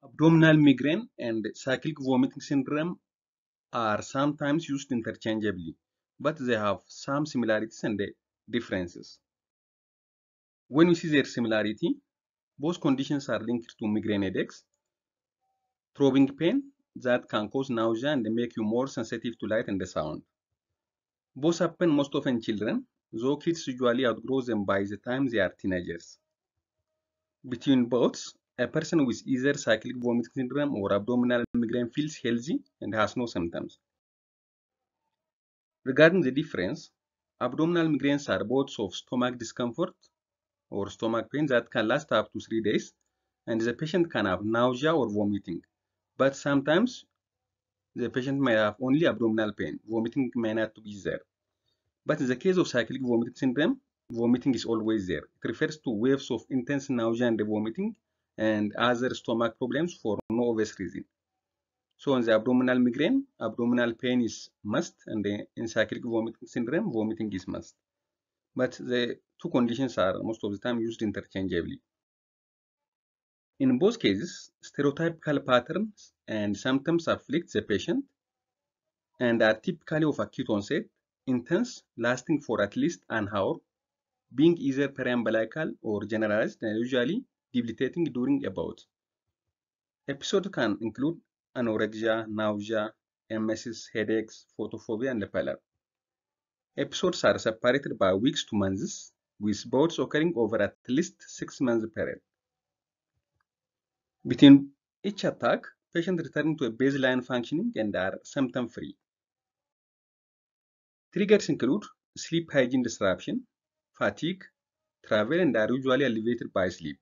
Abdominal migraine and cyclic vomiting syndrome are sometimes used interchangeably, but they have some similarities and differences. When we see their similarity, both conditions are linked to migraine headaches, throbbing pain that can cause nausea and make you more sensitive to light and the sound. Both happen most often in children, though kids usually outgrow them by the time they are teenagers. Between both, a person with either cyclic vomiting syndrome or abdominal migraine feels healthy and has no symptoms. Regarding the difference, abdominal migraines are bouts of stomach discomfort or stomach pain that can last up to 3 days, and the patient can have nausea or vomiting. But sometimes the patient may have only abdominal pain. Vomiting may not be there. But in the case of cyclic vomiting syndrome, vomiting is always there. It refers to waves of intense nausea and vomiting and other stomach problems for no obvious reason. So in the abdominal migraine, abdominal pain is must, and in cyclic vomiting syndrome, vomiting is must. But the two conditions are most of the time used interchangeably. In both cases, stereotypical patterns and symptoms afflict the patient and are typically of acute onset, intense, lasting for at least an hour, being either periumbilical or generalized and usually debilitating during a bout. Episodes can include anorexia, nausea, emesis, headaches, photophobia, and pallor. Episodes are separated by weeks to months, with bouts occurring over at least 6 months period. Between each attack, patients return to a baseline functioning and are symptom-free. Triggers include sleep hygiene disruption, fatigue, travel, and are usually alleviated by sleep.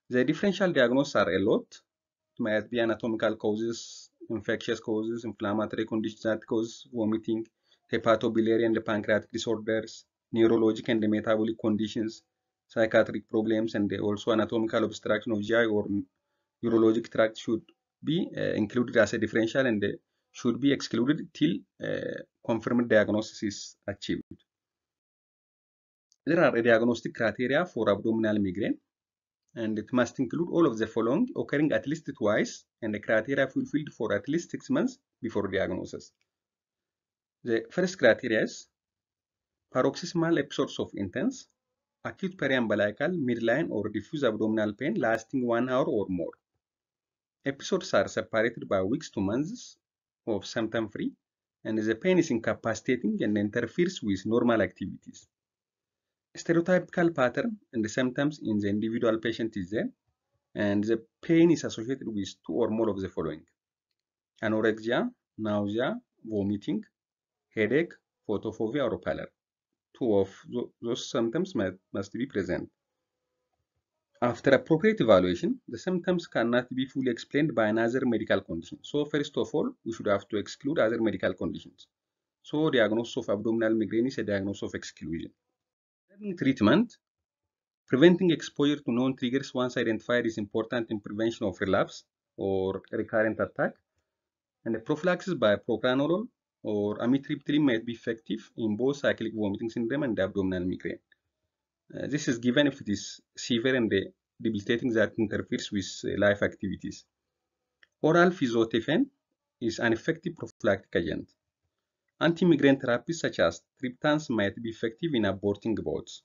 The differential diagnoses are a lot. It might be anatomical causes, infectious causes, inflammatory conditions that cause vomiting, hepatobiliary and pancreatic disorders, neurologic and metabolic conditions, psychiatric problems, and also anatomical obstruction of GI or urologic tract should be included as a differential and should be excluded till confirmed diagnosis is achieved. There are diagnostic criteria for abdominal migraine, and it must include all of the following occurring at least twice and the criteria fulfilled for at least 6 months before diagnosis. The first criteria is paroxysmal episodes of intense, acute periumbilical, midline, or diffuse abdominal pain lasting 1 hour or more. Episodes are separated by weeks to months of symptom-free, and the pain is incapacitating and interferes with normal activities. Stereotypical pattern and the symptoms in the individual patient is there, and the pain is associated with 2 or more of the following: anorexia, nausea, vomiting, headache, photophobia, or pallor. 2 of those symptoms must be present. After appropriate evaluation, the symptoms cannot be fully explained by another medical condition. So first of all, we should have to exclude other medical conditions. So diagnosis of abdominal migraine is a diagnosis of exclusion. Treatment. Preventing exposure to known triggers once identified is important in prevention of relapse or recurrent attack. And the prophylaxis by propranolol or amitriptyline might be effective in both cyclic vomiting syndrome and abdominal migraine. This is given if it is severe and debilitating that interferes with life activities. Oral physotephen is an effective prophylactic agent. Anti-migraine therapies such as triptans might be effective in aborting bouts.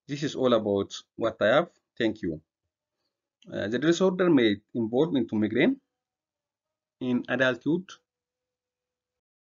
This is all about what I have. Thank you. The disorder may evolve into migraine in adulthood